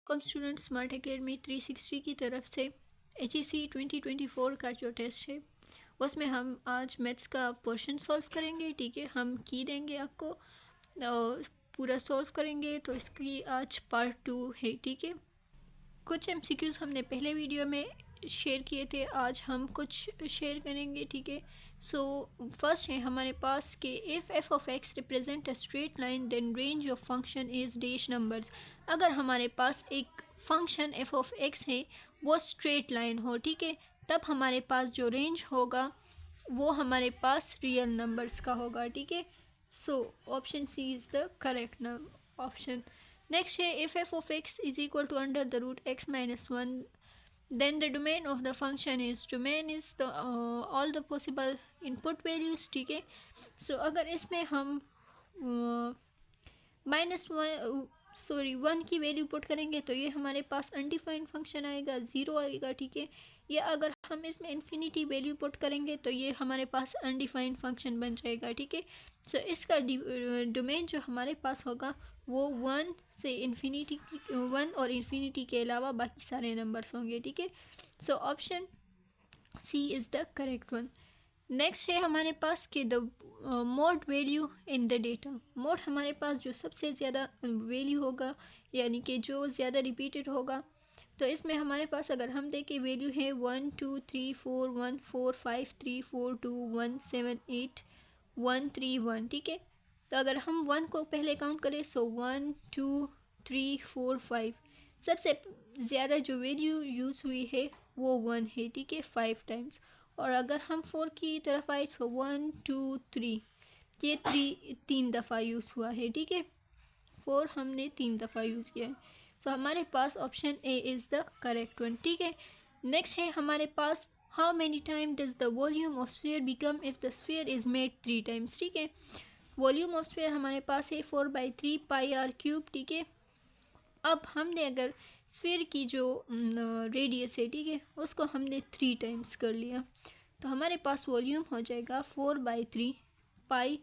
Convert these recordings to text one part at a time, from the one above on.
Welcome student smart academy 360 की तरफ से HEC 2024 का जो टेस्ट है उसमें हम आज मैथ्स का पोर्शन सॉल्व करेंगे। ठीक है, हम की देंगे आपको पूरा सॉल्व करेंगे। तो इसकी आज पार्ट 2 है। ठीक है, कुछ MCQs हमने पहले वीडियो में शेयर किए थे, आज हम कुछ शेयर करेंगे। ठीक है, सो फर्स्ट है हमारे पास कि if f of x represent a straight line then range of function is dash numbers. अगर हमारे पास एक फंक्शन f of x है वो स्ट्रेट लाइन हो, ठीक है, तब हमारे पास जो रेंज होगा वो हमारे पास रियल नंबर्स का होगा। ठीक है, so option C is the correct option. Next है if f of x is equal to under the root x minus 1 then the domain of the function is the all the possible input values। ठीक है, सो अगर इसमें हम -1 की value put करेंगे तो ये हमारे पास अनडिफाइंड फंक्शन आएगा, 0 आएगा। ठीक है, या अगर हम इसमें इन्फिनिटी वैल्यू पुट करेंगे तो ये हमारे पास अनडिफाइंड फंक्शन बन जाएगा। ठीक है, सो इसका डोमेन जो हमारे पास होगा वो 1 से इन्फिनिटी, 1 और इन्फिनिटी के अलावा बाकी सारे नंबर्स होंगे। ठीक है, so option C is the correct one. Next है हमारे पास कि the mode value in the data. Mode हमारे पास जो सबसे ज़्यादा वैल्यू होगा, यानी कि जो ज़्यादा रिपीटेड होगा। तो इसमें हमारे पास अगर हम देखें वैल्यू है 1 2 3 4 1 4 5 3 4 2 1 7 8 1 3 1। ठीक है, तो अगर हम 1 को पहले काउंट करें सो 1 2 3 4 5, सबसे ज़्यादा जो वैल्यू यूज़ हुई है वो 1 है। ठीक है, 5 टाइम्स। और अगर हम 4 की तरफ आए तो 1 2 3, ये 3 दफ़ा यूज़ हुआ है। ठीक है, 4 हमने 3 दफ़ा यूज़ किया है। सो हमारे पास option A is the correct one. ठीक है, नेक्स्ट है हमारे पास how many time does the volume of sphere become if the sphere is made 3 times. ठीक है, वॉल्यूम ऑफ स्फीयर हमारे पास है 4/3 पाई आर क्यूब। ठीक है, अब हमने अगर स्फीयर की जो रेडियस है, ठीक है, उसको हमने 3 टाइम्स कर लिया तो हमारे पास वॉल्यूम हो जाएगा 4/3 पाई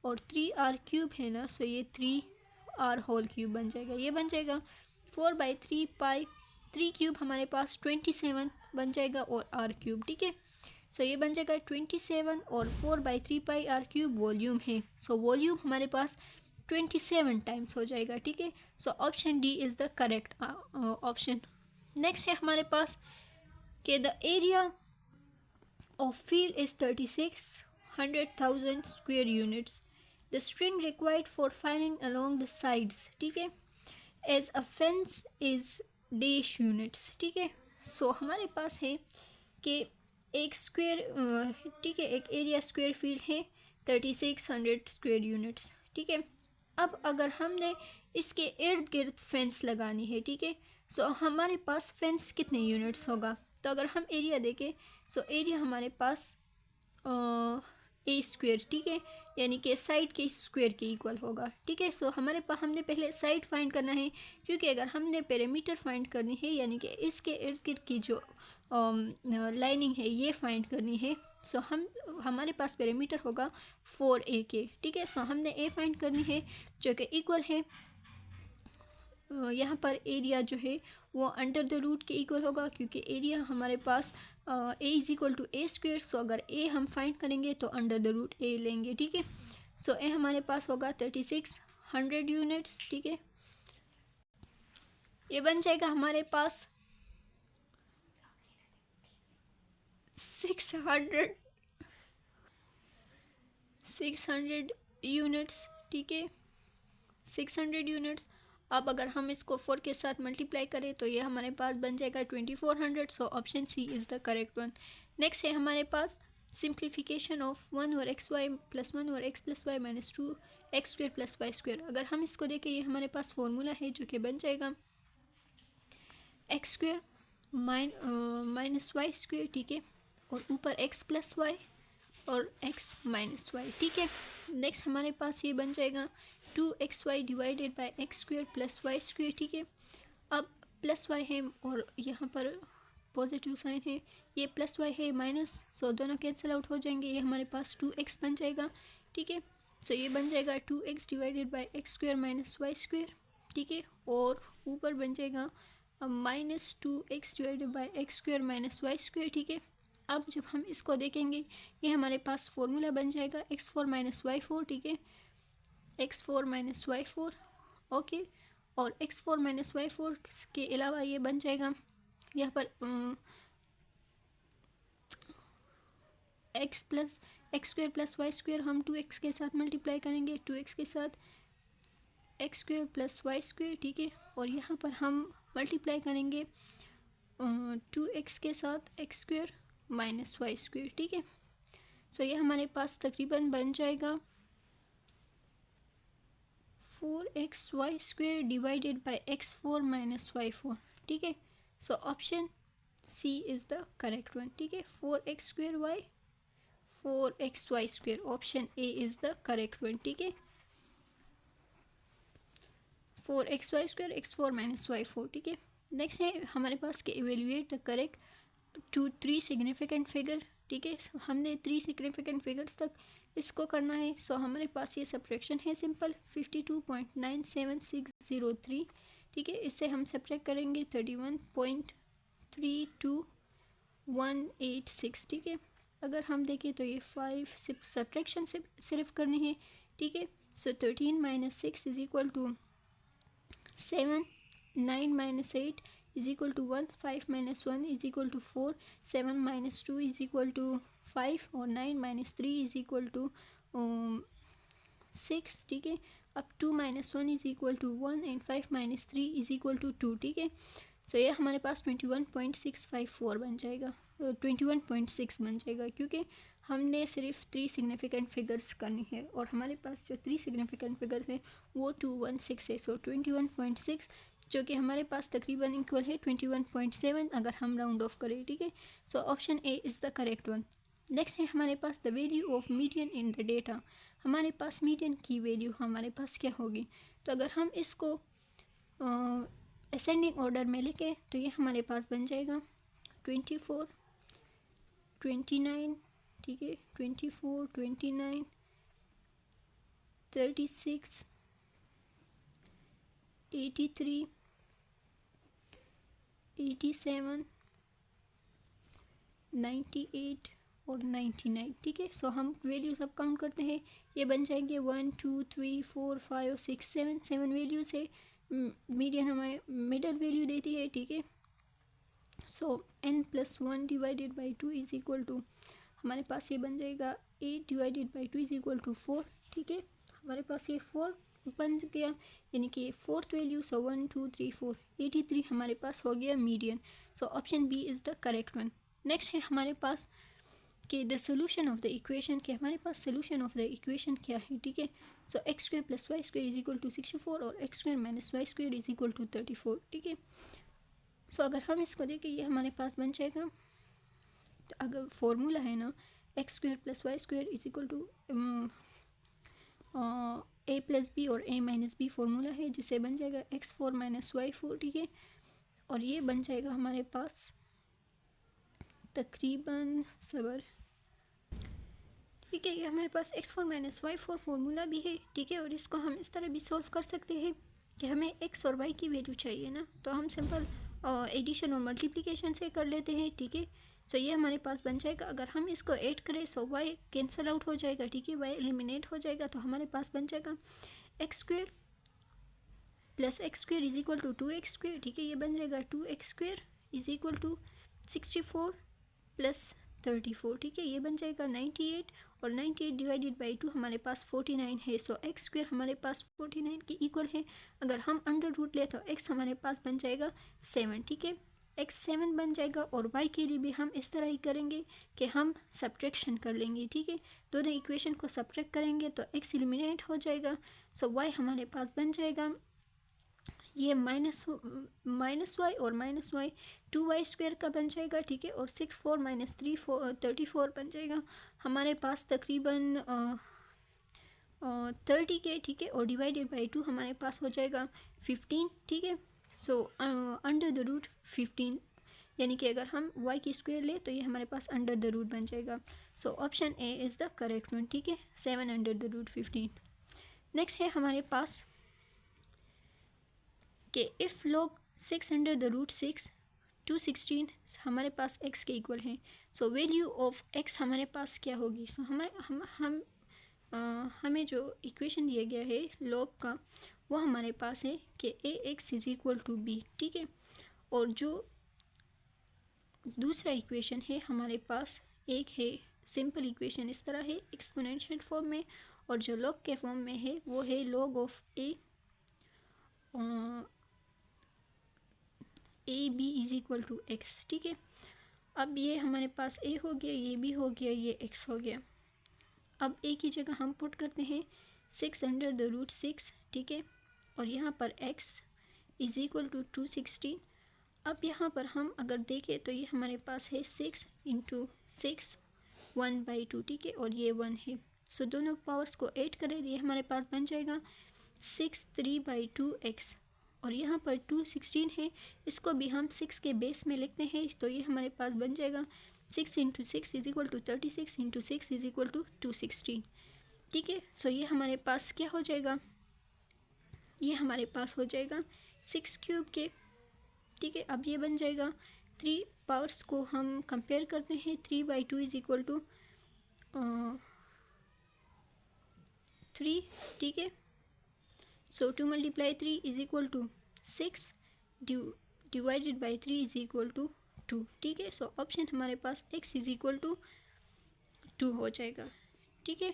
और 3r क्यूब है ना, सो ये 3r होल क्यूब बन जाएगा। ये बन जाएगा 4/3 पाई 3 क्यूब हमारे पास 27 बन जाएगा और r क्यूब। ठीक है, सो ये बन जाएगा 27 और 4/3 पाई r क्यूब वॉल्यूम है। सो वॉल्यूम हमारे पास 27 टाइम्स हो जाएगा। ठीक है, so option D is the correct option. Next है हमारे पास कि the area of field is 36,100,000 square units. The string required for filing along the sides, ठीक है, as a fence is dash units। ठीक है, सो हमारे पास है कि एक स्क्वायर, ठीक है, एक एरिया स्क्वायर फील्ड है 3600 स्क्वायर यूनिट्स। ठीक है, अब अगर हमने इसके इर्द गिर्द फेंस लगानी है, ठीक है, सो हमारे पास फेंस कितने यूनिट्स होगा। तो अगर हम एरिया देखें सो एरिया हमारे पास ए स्क्वायर, ठीक है, यानी कि साइड के स्क्वायर के इक्वल होगा। ठीक है, सो हमारे पास हमने पहले साइड फाइंड करना है, क्योंकि अगर हमने पेरीमीटर फाइंड करनी है यानी कि इसके इर्द गिर्द की जो लाइनिंग है ये फाइंड करनी है, सो हमारे पास पेरीमीटर होगा 4a के। ठीक है, सो हमने ए फाइंड करनी है जो कि इक्वल है, यहाँ पर एरिया जो है वो अंडर द रूट के इक्वल होगा, क्योंकि एरिया हमारे पास a is equal to a square. So अगर ए हम फाइंड करेंगे तो अंडर द रूट ए लेंगे। ठीक है, सो ए हमारे पास होगा 3600 यूनिट्स। ठीक है, ये बन जाएगा हमारे पास 600 यूनिट्स। ठीक है, 600 यूनिट्स। अब अगर हम इसको 4 के साथ मल्टीप्लाई करें तो ये हमारे पास बन जाएगा 2400। So option C is the correct one. Next है हमारे पास सिंप्लीफिकेशन ऑफ 1 और एक्स वाई प्लस 1 और x plus y minus 2 x square plus y square. अगर हम इसको देखें ये हमारे पास फॉर्मूला है जो कि बन जाएगा x square minus y square. ठीक है, और ऊपर एक्स प्लस वाई और x माइनस वाई। ठीक है, नेक्स्ट हमारे पास ये बन जाएगा 2xy divided by x square plus y square. ठीक है, अब प्लस वाई है और यहाँ पर पॉजिटिव साइन है, ये प्लस वाई है माइनस, सो दोनों कैंसिल आउट हो जाएंगे, ये हमारे पास 2x बन जाएगा। ठीक है, सो ये बन जाएगा 2x divided by x square minus y square. ठीक है, और ऊपर बन जाएगा -2x divided by x square minus y square. ठीक है, अब जब हम इसको देखेंगे ये हमारे पास फॉर्मूला बन जाएगा x4 माइनस वाई फोर। ठीक है, x4 minus y four, okay. और x4 माइनस वाई फोर के अलावा ये बन जाएगा यहाँ पर x square plus y square, हम 2x के साथ मल्टीप्लाई करेंगे 2x के साथ x square plus y square. ठीक है, और यहाँ पर हम मल्टीप्लाई करेंगे 2x के साथ x square minus y square. ठीक है, सो ये हमारे पास तकरीबन बन जाएगा 4xy square divided by x4 minus y four. ठीक है, so option C is the correct one. ठीक है, 4x square y 4xy square, option A is the correct one. ठीक है, 4xy square x4 minus y four. ठीक है, next है हमारे पास के evaluate the correct to 3 significant figure. ठीक है, हमने 3 सिग्निफिकेंट फिगर्स तक इसको करना है। सो हमारे पास ये सब्ट्रैक्शन है सिंपल 52.97603। ठीक है, इससे हम सब्ट्रैक्ट करेंगे 31.32186। ठीक है, अगर हम देखें तो ये 5 सब्ट्रैक्शन से सिर्फ करनी है। ठीक है, so 13 minus 6 is equal to 7, 9 minus 8 is equal to 1, 5 minus 1 is equal to 4, 7 minus 2 is equal to 5 और 9 minus 3 is equal to 6। ठीक है, अब 2 minus 1 is equal to 1 and 5 minus 3 is equal to 2। ठीक है, सो ये हमारे पास 21.654 बन जाएगा, 21.6 बन जाएगा, क्योंकि हमने सिर्फ 3 सिग्निफिकेंट फिगर्स करनी है और हमारे पास जो 3 सिग्निफिकेंट फिगर्स हैं वो 216 है। सो 21.6 जो कि हमारे पास तकरीबन इक्वल है 21.7 अगर हम राउंड ऑफ करें। ठीक है, so option A is the correct one. Next है हमारे पास the value of median in the data. हमारे पास मीडियन की वैल्यू हमारे पास क्या होगी, तो अगर हम इसको असेंडिंग ऑर्डर में लिखें तो ये हमारे पास बन जाएगा 24, 29। ठीक है, 24, 29, 36, 83, 87, 98 और 99। ठीक है, सो हम वैल्यू सब काउंट करते हैं, ये बन जाएंगे 1 2 3 4 5 6 7 वैल्यू से मीडियन हमें मिडल वैल्यू देती है। ठीक है, so n+1 divided by 2 is equal to हमारे पास ये बन जाएगा 8 divided by 2 is equal to 4। ठीक है, हमारे पास ये 4 बन गया, यानी कि फोर्थ वैल्यू। सो 1 2 3 4 83 हमारे पास हो गया median. So option b is the correct one. Next है हमारे पास कि the solution of the equation, के हमारे पास सोल्यूशन ऑफ द इक्वेशन क्या है। ठीक है, so x square plus y square is equal to 64 और x square minus y square is equal to 34। ठीक है, सो अगर हम इसको देखें ये हमारे पास बन जाएगा, तो अगर फॉर्मूला है ना x square plus y square is equal to A plus B और ए माइनस बी फॉर्मूला है, जिससे बन जाएगा x4 माइनस वाई फोर। ठीक है, और ये बन जाएगा हमारे पास तकरीबन सबर। ठीक है, ये हमारे पास x4 minus y four formula भी है। ठीक है, और इसको हम इस तरह भी सॉल्व कर सकते हैं कि हमें x और y की वैल्यू चाहिए ना, तो हम सिंपल एडिशन और मल्टीप्लिकेशन से कर लेते हैं। ठीक है, सो ये हमारे पास बन जाएगा, अगर हम इसको ऐड करें सो y कैंसिल आउट हो जाएगा। ठीक है, y एलिमिनेट हो जाएगा, तो हमारे पास बन जाएगा x square plus x square is equal to 2x square. ठीक है, ये बन जाएगा 2x square is equal to 64 plus 34। ठीक है, ये बन जाएगा 98 और 98 डिवाइडेड बाई 2 हमारे पास 49 है। सो एक्स स्क्वायर हमारे पास 49 के इक्वल है। अगर हम अंडर रूट ले तो x हमारे पास बन जाएगा 7। ठीक है, x 7 बन जाएगा, और y के लिए भी हम इस तरह ही करेंगे कि हम सब्ट्रैक्शन कर लेंगे। ठीक है, दोनों इक्वेशन को सब्ट्रैक्ट करेंगे तो x एलिमिनेट हो जाएगा। सो y हमारे पास बन जाएगा ये माइनस वाई और माइनस वाई 2y स्क्वायर का बन जाएगा। ठीक है, और 6 4 माइनस 3 34 बन जाएगा हमारे पास तकरीबन 30 के। ठीक है, और डिवाइडेड बाई 2 हमारे पास हो जाएगा 15। ठीक है, सो अंडर द रूट 15, यानी कि अगर हम y की स्क्वायर ले तो ये हमारे पास अंडर द रूट बन जाएगा। सो option A is the correct one. ठीक है, 7 अंडर द रूट 15। नेक्स्ट है हमारे पास कि if log 6 under the root 6 216 हमारे पास x के इक्वल है। सो वैल्यू ऑफ x हमारे पास क्या होगी? सो हमें जो इक्वेशन दिया गया है log का वो हमारे पास है कि ax is equal to B, ठीक है। और जो दूसरा इक्वेशन है हमारे पास एक है सिंपल इक्वेशन इस तरह है एक्सपोनेंशियल फॉर्म में, और जो log के फॉर्म में है वो है log of A B is equal to x, ठीक है। अब ये हमारे पास a हो गया, ये b हो गया, ये x हो गया। अब a की जगह हम पुट करते हैं 6 अंडर द रूट 6, ठीक है, और यहाँ पर x इज़ इक्वल टू 216। अब यहाँ पर हम अगर देखें तो ये हमारे पास है 6 इंटू 6 1/2, ठीक है, और ये 1 है। सो दोनों पावर्स को ऐड करें, ये हमारे पास बन जाएगा 6 3/2x, और यहाँ पर 216 है, इसको भी हम 6 के बेस में लिखते हैं, तो ये हमारे पास बन जाएगा 6 into 6 is equal to 36 into 6 is equal to 216, ठीक है। सो ये हमारे पास क्या हो जाएगा? ये हमारे पास हो जाएगा 6 क्यूब के, ठीक है। अब ये बन जाएगा 3 पावर्स को हम कंपेयर करते हैं, 3/2 इज़ इक्वल टू 3, ठीक है। So 2 multiply 3 is equal to 6 divided by 3 is equal to 2, ठीक है। सो ऑप्शन हमारे पास x इज़ इक्वल टू 2 हो जाएगा, ठीक है।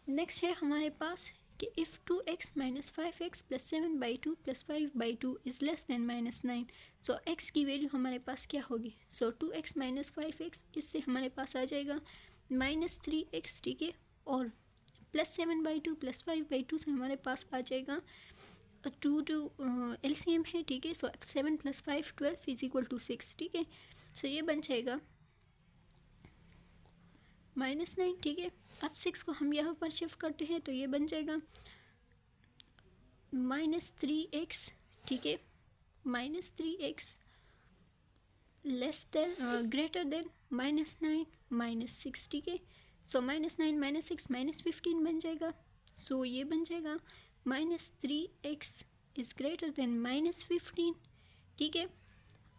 नेक्स्ट है हमारे पास कि if 2x minus 5x plus 7/2 plus 5/2 is less than -9, so x की वैल्यू हमारे पास क्या होगी? सो 2x माइनस 5x, इससे हमारे पास आ जाएगा -3x, ठीक है, और प्लस 7/2 प्लस 5/2 से हमारे पास आ जाएगा 2 LCM है, ठीक है। सो 7 प्लस 5 12 इज इक्वल टू 6, ठीक है। सो ये बन जाएगा -9, ठीक है। अब 6 को हम यहाँ पर शिफ्ट करते हैं तो ये बन जाएगा -3x, ठीक है, -3x less than greater than -9 -6, ठीक है। सो -9 -6 -15 बन जाएगा। सो ये बन जाएगा -3x इज़ ग्रेटर देन -15, ठीक है।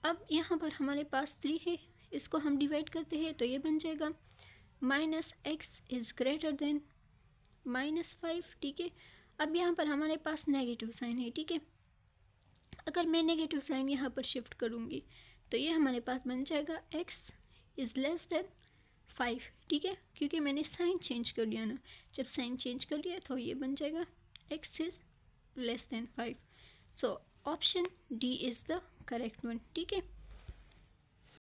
अब यहाँ पर हमारे पास 3 है, इसको हम डिवाइड करते हैं तो ये बन जाएगा -x इज़ ग्रेटर देन -5, ठीक है। अब यहाँ पर हमारे पास नेगेटिव साइन है, ठीक है। अगर मैं नेगेटिव साइन यहाँ पर शिफ्ट करूँगी तो ये हमारे पास बन जाएगा x इज़ लेस देन 5, ठीक है, क्योंकि मैंने साइन चेंज कर लिया ना। जब साइन चेंज कर लिया तो ये बन जाएगा x is less than 5। So option D is the correct one, ठीक है।